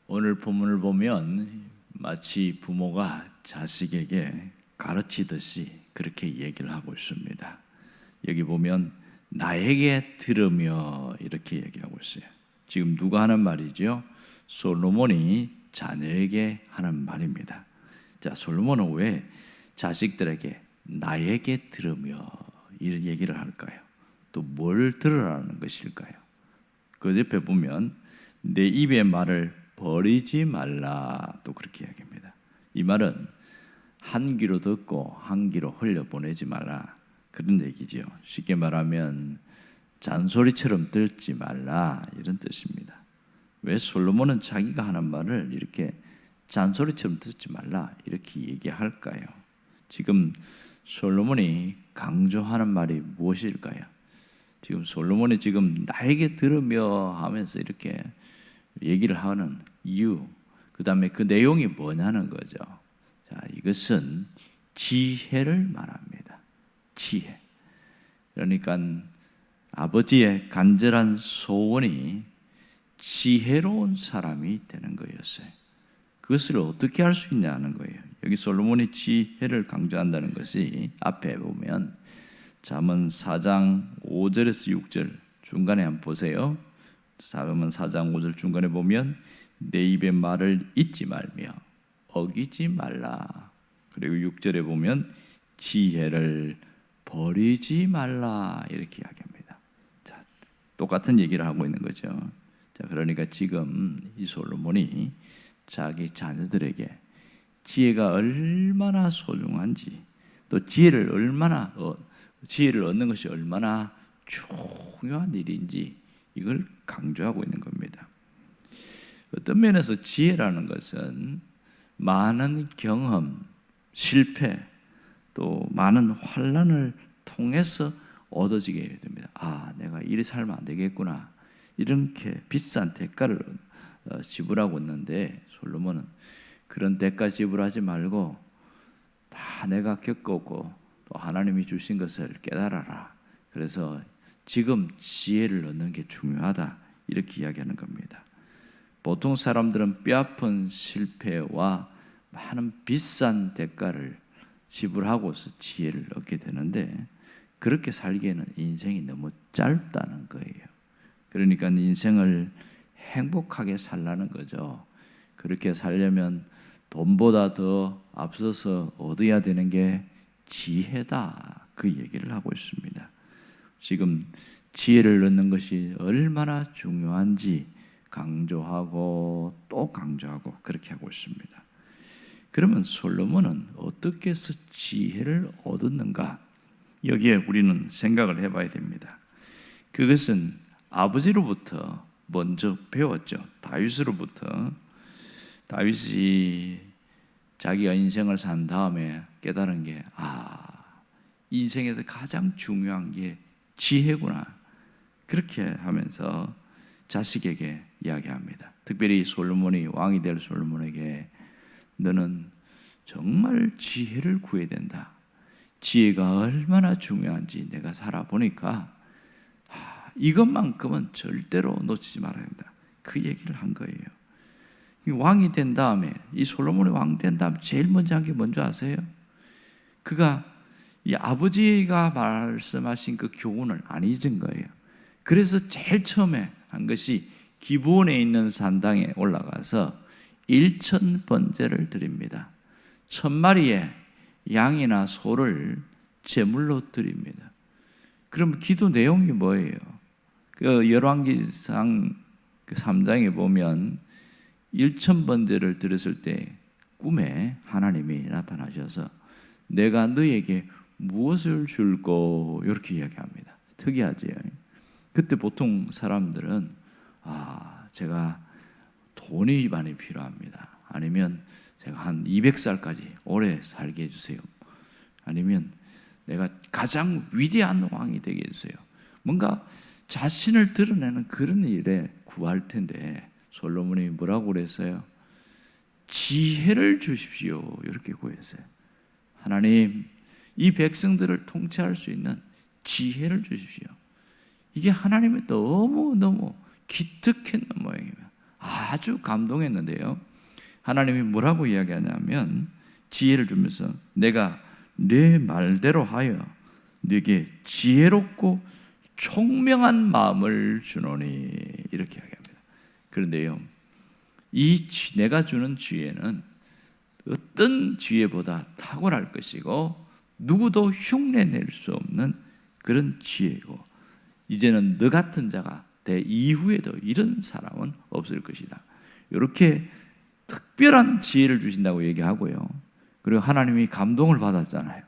오늘 본문을 보면 마치 부모가 자식에게 가르치듯이 그렇게 얘기를 하고 있습니다. 여기 보면 나에게 들으며 이렇게 얘기하고 있어요. 지금 누가 하는 말이죠? 솔로몬이 자녀에게 하는 말입니다. 자, 솔로몬은 왜 자식들에게 나에게 들으며 이런 얘기를 할까요? 또 뭘 들으라는 것일까요? 그 옆에 보면 내 입의 말을 버리지 말라 또 그렇게 이야기합니다. 이 말은 한 귀로 듣고 한 귀로 흘려보내지 말라 그런 얘기지요. 쉽게 말하면 잔소리처럼 듣지 말라 이런 뜻입니다. 왜 솔로몬은 자기가 하는 말을 이렇게 잔소리처럼 듣지 말라 이렇게 얘기할까요? 지금 솔로몬이 강조하는 말이 무엇일까요? 지금 솔로몬이 지금 나에게 들으며 하면서 이렇게 얘기를 하는 이유, 그 다음에 그 내용이 뭐냐는 거죠. 자, 이것은 지혜를 말합니다. 지혜. 그러니까 아버지의 간절한 소원이 지혜로운 사람이 되는 거였어요. 그것을 어떻게 할 수 있냐는 거예요. 여기 솔로몬이 지혜를 강조한다는 것이 앞에 보면 잠언 4장 5절에서 6절 중간에 한번 보세요. 잠언 4장 5절 중간에 보면 내 입의 말을 잊지 말며 어기지 말라. 그리고 6절에 보면 지혜를 버리지 말라 이렇게 이야기합니다. 자, 똑같은 얘기를 하고 있는 거죠. 자, 그러니까 지금 이 솔로몬이 자기 자녀들에게 지혜가 얼마나 소중한지 또 지혜를 얻는 것이 얼마나 중요한 일인지 이걸 강조하고 있는 겁니다. 어떤 면에서 지혜라는 것은 많은 경험, 실패, 또 많은 환난을 통해서 얻어지게 됩니다. 아, 내가 이리 살면 안 되겠구나. 이렇게 비싼 대가를 지불하고 있는데 솔로몬은 그런 대가 지불하지 말고 다 내가 겪었고 또 하나님이 주신 것을 깨달아라. 그래서 지금 지혜를 얻는 게 중요하다. 이렇게 이야기하는 겁니다. 보통 사람들은 뼈아픈 실패와 많은 비싼 대가를 지불하고서 지혜를 얻게 되는데 그렇게 살기에는 인생이 너무 짧다는 거예요. 그러니까 인생을 행복하게 살라는 거죠. 그렇게 살려면 돈보다 더 앞서서 얻어야 되는 게 지혜다. 그 얘기를 하고 있습니다. 지금 지혜를 얻는 것이 얼마나 중요한지 강조하고 또 강조하고 그렇게 하고 있습니다. 그러면 솔로몬은 어떻게 해서 지혜를 얻었는가? 여기에 우리는 생각을 해봐야 됩니다. 그것은 아버지로부터 먼저 배웠죠. 다윗으로부터. 다윗이 자기가 인생을 산 다음에 깨달은 게 인생에서 가장 중요한 게 지혜구나. 그렇게 하면서 자식에게 이야기합니다. 특별히 솔로몬이 왕이 될 솔로몬에게 너는 정말 지혜를 구해야 된다. 지혜가 얼마나 중요한지 내가 살아보니까 이것만큼은 절대로 놓치지 말아야 된다. 그 얘기를 한 거예요. 왕이 된 다음에 이 솔로몬이 왕 된 다음에 제일 먼저 한 게 뭔지 아세요? 그가 이 아버지가 말씀하신 그 교훈을 안 잊은 거예요. 그래서 제일 처음에 한 것이 기브온에 있는 산당에 올라가서 1000번제를 드립니다. 1000마리의 양이나 소를 제물로 드립니다. 그럼 기도 내용이 뭐예요? 그 열왕기상 3장에 보면 1000번제를 드렸을 때 꿈에 하나님이 나타나셔서 내가 너에게 무엇을 줄고 이렇게 이야기합니다. 특이하죠. 그때 보통 사람들은 제가 돈이 많이 필요합니다. 아니면 제가 한 200살까지 오래 살게 해주세요. 아니면 내가 가장 위대한 왕이 되게 해주세요. 뭔가 자신을 드러내는 그런 일에 구할 텐데 솔로몬이 뭐라고 그랬어요? 지혜를 주십시오. 이렇게 구했어요. 하나님, 이 백성들을 통치할 수 있는 지혜를 주십시오. 이게 하나님이 너무너무 기특했는 모양이에요. 아주 감동했는데요. 하나님이 뭐라고 이야기하냐면 지혜를 주면서 내가 내 말대로 하여 네게 지혜롭고 총명한 마음을 주노니 이렇게 이야기합니다. 그런데요, 내가 주는 지혜는 어떤 지혜보다 탁월할 것이고 누구도 흉내낼 수 없는 그런 지혜고, 이제는 너 같은 자가 내 이후에도 이런 사람은 없을 것이다. 이렇게 특별한 지혜를 주신다고 얘기하고요. 그리고 하나님이 감동을 받았잖아요.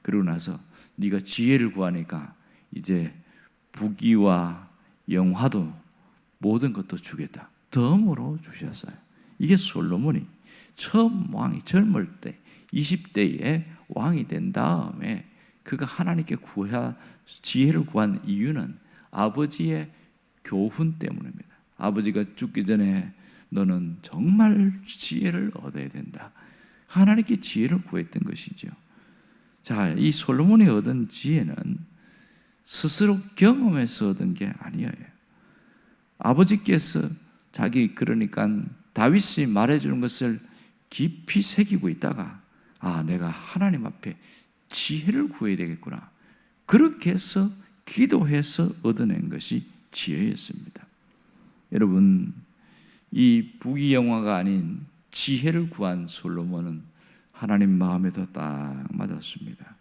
그러고 나서 네가 지혜를 구하니까 이제 부귀와 영화도 모든 것도 주겠다. 덤으로 주셨어요. 이게 솔로몬이 처음 왕이 젊을 때 20대에 왕이 된 다음에 그가 하나님께 지혜를 구한 이유는 아버지의 교훈 때문입니다. 아버지가 죽기 전에 너는 정말 지혜를 얻어야 된다. 하나님께 지혜를 구했던 것이죠. 자, 이 솔로몬이 얻은 지혜는 스스로 경험해서 얻은 게 아니에요. 아버지께서 그러니까 다윗이 말해주는 것을 깊이 새기고 있다가 내가 하나님 앞에 지혜를 구해야 되겠구나. 그렇게 해서 기도해서 얻어낸 것이 지혜였습니다. 여러분, 이 부귀영화가 아닌 지혜를 구한 솔로몬은 하나님 마음에도 딱 맞았습니다.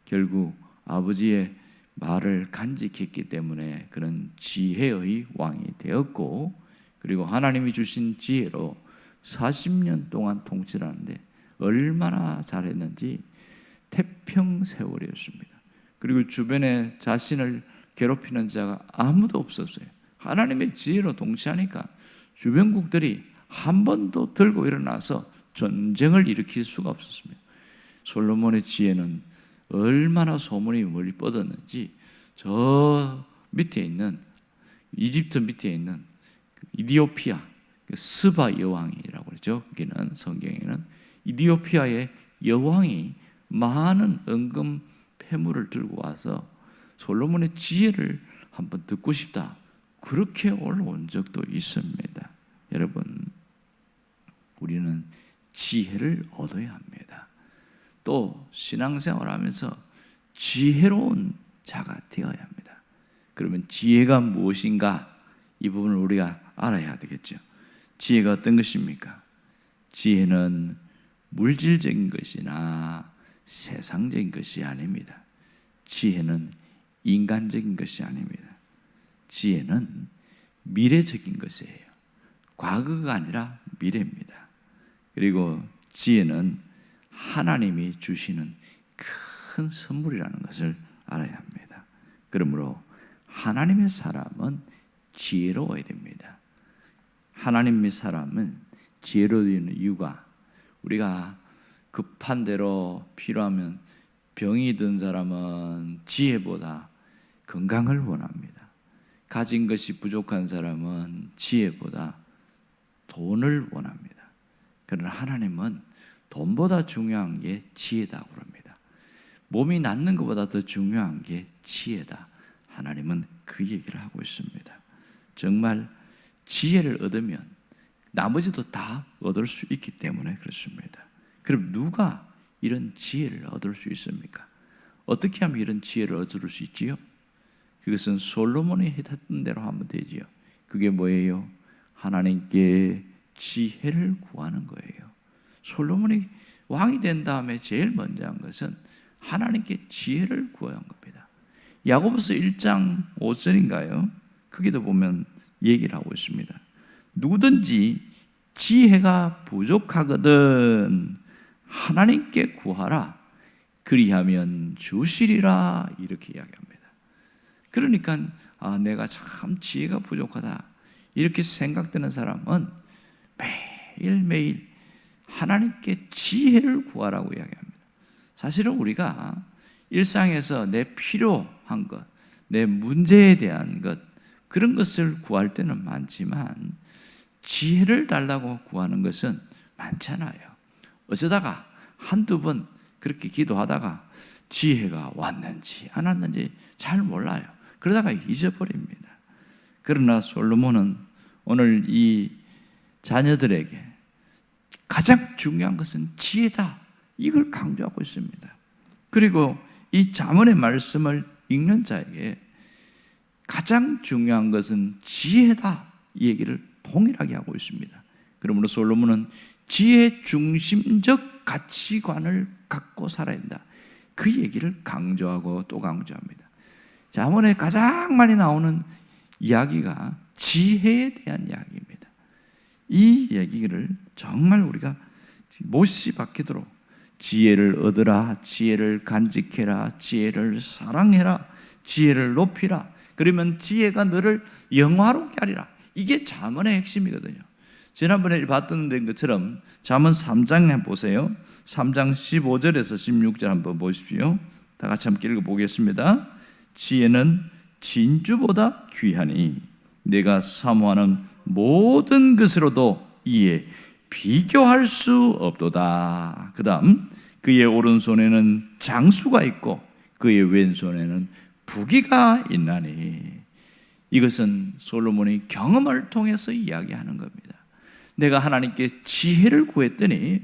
결국 아버지의 말을 간직했기 때문에 그런 지혜의 왕이 되었고, 그리고 하나님이 주신 지혜로 40년 동안 통치를 하는데 얼마나 잘했는지 태평세월이었습니다. 그리고 주변에 자신을 괴롭히는 자가 아무도 없었어요. 하나님의 지혜로 통치하니까 주변국들이 한 번도 들고 일어나서 전쟁을 일으킬 수가 없었습니다. 솔로몬의 지혜는 얼마나 소문이 멀리 뻗었는지 저 밑에 있는 이집트 밑에 있는 이디오피아 스바 여왕이라고 그러죠. 거기는 성경에는 이디오피아의 여왕이 많은 은금 폐물을 들고 와서 솔로몬의 지혜를 한번 듣고 싶다, 그렇게 올라온 적도 있습니다. 여러분, 우리는 지혜를 얻어야 합니다. 또 신앙생활하면서 지혜로운 자가 되어야 합니다. 그러면 지혜가 무엇인가, 이 부분을 우리가 알아야 되겠죠. 지혜가 어떤 것입니까? 지혜는 물질적인 것이나 세상적인 것이 아닙니다. 지혜는 인간적인 것이 아닙니다. 지혜는 미래적인 것이에요. 과거가 아니라 미래입니다. 그리고 지혜는 하나님이 주시는 큰 선물이라는 것을 알아야 합니다. 그러므로 하나님의 사람은 지혜로워야 됩니다. 하나님의 사람은 지혜로운 이유가, 우리가 급한 대로 필요하면 병이 든 사람은 지혜보다 건강을 원합니다. 가진 것이 부족한 사람은 지혜보다 돈을 원합니다. 그러나 하나님은 돈보다 중요한 게 지혜다 그럽니다. 몸이 낫는 것보다 더 중요한 게 지혜다. 하나님은 그 얘기를 하고 있습니다. 정말 지혜를 얻으면 나머지도 다 얻을 수 있기 때문에 그렇습니다. 그럼 누가 이런 지혜를 얻을 수 있습니까? 어떻게 하면 이런 지혜를 얻을 수 있지요? 그것은 솔로몬이 했던 대로 하면 되지요. 그게 뭐예요? 하나님께 지혜를 구하는 거예요. 솔로몬이 왕이 된 다음에 제일 먼저 한 것은 하나님께 지혜를 구한 겁니다. 야고보서 1장 5절인가요? 거기도 보면 얘기를 하고 있습니다. 누구든지 지혜가 부족하거든 하나님께 구하라, 그리하면 주시리라, 이렇게 이야기합니다. 그러니까 내가 참 지혜가 부족하다 이렇게 생각되는 사람은 매일매일 하나님께 지혜를 구하라고 이야기합니다. 사실은 우리가 일상에서 내 필요한 것, 내 문제에 대한 것, 그런 것을 구할 때는 많지만 지혜를 달라고 구하는 것은 많잖아요. 어쩌다가 한두 번 그렇게 기도하다가 지혜가 왔는지 안 왔는지 잘 몰라요. 그러다가 잊어버립니다. 그러나 솔로몬은 오늘 이 자녀들에게 가장 중요한 것은 지혜다. 이걸 강조하고 있습니다. 그리고 이 잠언의 말씀을 읽는 자에게 가장 중요한 것은 지혜다. 이 얘기를 동일하게 하고 있습니다. 그러므로 솔로몬은 지혜 중심적 가치관을 갖고 살아야 한다. 그 얘기를 강조하고 또 강조합니다. 잠언에 가장 많이 나오는 이야기가 지혜에 대한 이야기입니다. 이 얘기를 정말 우리가 못시 박히도록 지혜를 얻으라, 지혜를 간직해라, 지혜를 사랑해라, 지혜를 높이라. 그러면 지혜가 너를 영화롭게 하리라. 이게 잠언의 핵심이거든요. 지난번에 봤던 것처럼 잠언 3장 보세요. 3장 15절에서 16절 한번 보십시오. 다 같이 함께 읽어보겠습니다. 지혜는 진주보다 귀하니 내가 사모하는 모든 것으로도 이에 비교할 수 없도다. 그 다음, 그의 오른손에는 장수가 있고 그의 왼손에는 부귀가 있나니. 이것은 솔로몬이 경험을 통해서 이야기하는 겁니다. 내가 하나님께 지혜를 구했더니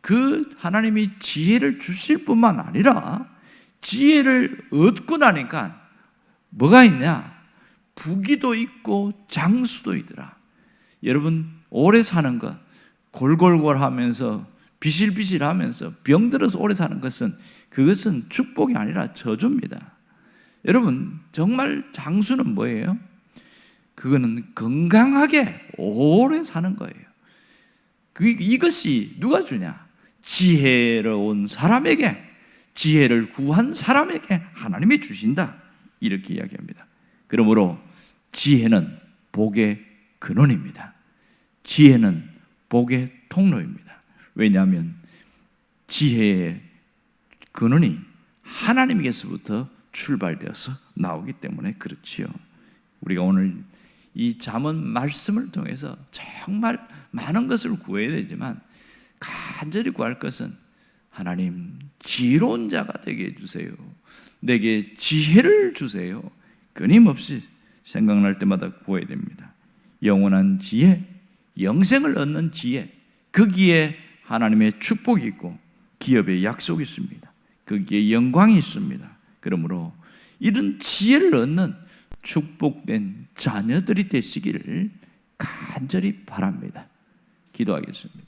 그 하나님이 지혜를 주실 뿐만 아니라 지혜를 얻고 나니까 뭐가 있냐? 부귀도 있고 장수도 있더라. 여러분, 오래 사는 것, 골골골하면서 비실비실하면서 병들어서 오래 사는 것은 그것은 축복이 아니라 저주입니다. 여러분, 정말 장수는 뭐예요? 그거는 건강하게 오래 사는 거예요. 이것이 누가 주냐? 지혜로운 사람에게, 지혜를 구한 사람에게 하나님이 주신다. 이렇게 이야기합니다. 그러므로 지혜는 복의 근원입니다. 지혜는 복의 통로입니다. 왜냐하면 지혜의 근원이 하나님께서부터 출발되어서 나오기 때문에 그렇지요. 우리가 오늘 이 잠언 말씀을 통해서 정말 많은 것을 구해야 되지만 간절히 구할 것은 하나님, 지혜로운 자가 되게 해주세요. 내게 지혜를 주세요. 끊임없이 생각날 때마다 구해야 됩니다. 영원한 지혜, 영생을 얻는 지혜, 거기에 하나님의 축복이 있고 기업의 약속이 있습니다. 거기에 영광이 있습니다. 그러므로 이런 지혜를 얻는 축복된 자녀들이 되시기를 간절히 바랍니다. 기도하겠습니다.